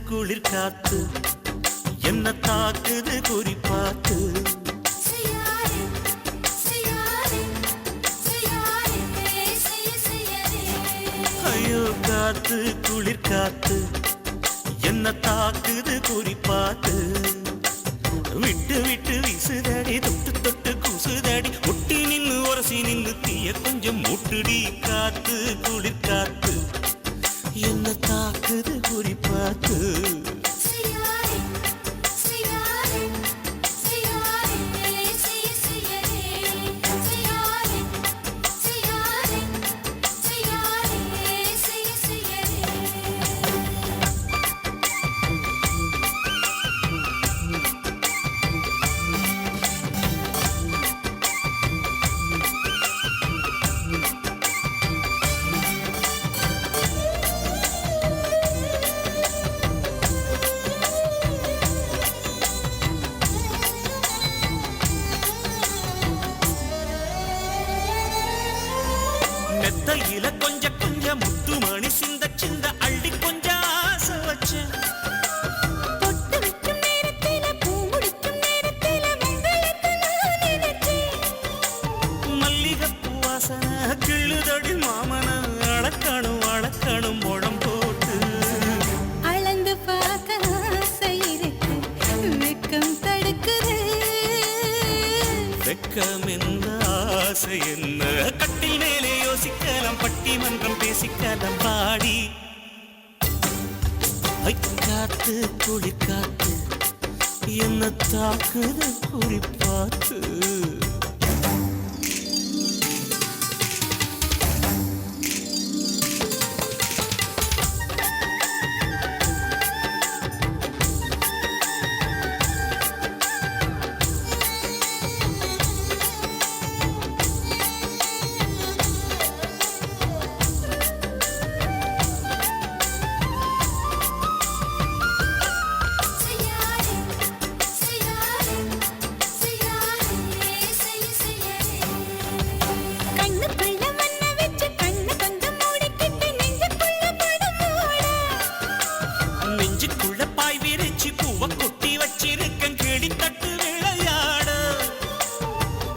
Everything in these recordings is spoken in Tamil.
குளிர் காத்து என்ன தாக்குது குறிப்பாத்து ஐயோ காத்து குளிர் காத்து என்ன தாக்குது குறிப்பாத்து விட்டு விட்டு வீசுதடி தொட்டு தொட்டு கூசுதடி ஒட்டி நின்னு உரசி நின்னு தீய கொஞ்சம் மூட்டுடி காத்து குளிர் காத்து என்ன தாக்குது குறிப்பாத்து மெத்தையில கொஞ்ச கொஞ்ச முத்து மணி சிந்த சிந்த அள்ளி கொஞ்ச ஆசை வச்சேன் பொட்டு வைக்கும் நேரத்தில பூ முடிக்கும் நேரத்தில உங்களுக்கு நான் நினைச்சேன் மல்லிகைப்பூ வாசனை கிள்ளுதடி மாமன அளக்கணும் அளக்கணும் முழம் போட்டு அளந்து பார்க்க ஆசை இருக்கு வெக்கம் தடுக்குது வெக்கம் என்ன ஆசை என்ன கட்டில் மேலே யோசிக்கலாம் பட்டிமன்றம் பேசிக்கலாம் பாடி காத்து குளிர் காத்து என்ன தாக்குது குறிப்பாத்து நெஞ்சுக்குள்ள பாய் விரிச்சு பூவ கொட்டி வச்சிருக்கேன் கிளி தட்டு விளையாட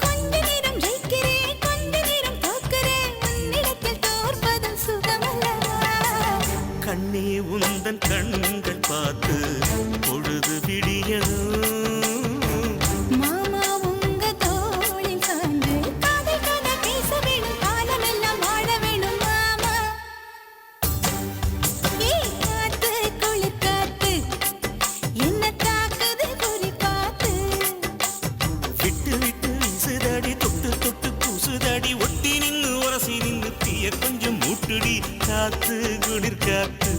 கொஞ்ச நேரம் ஜெயிக்கிறேன் கொஞ்ச நேரம் தோக்கிறேன் உன்னிடத்தில் தோற்பதும் சுகமல்லவா கண்ணே உந்தன் கண்கள் பார்த்து பொழுது விடியணும் மாமா உங்க தோளில் சார்ந்து காதல் கதை பேச வேணும் காலமெல்லாம் வாழ வேணும் மாமா காத்து குளிர் காத்து என்ன தாக்குது குறிப்பாத்து விட்டு விட்டு வீசுதடி தொட்டு தொட்டு கூசுதடி ஒட்டி நின்னு உரசி நின்னு தீய கொஞ்சம் மூட்டுடி காத்து குளிர் காத்து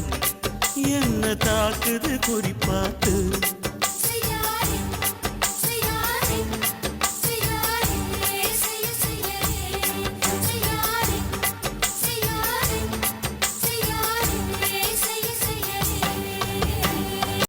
என்ன தாக்குது குறிப்பாத்து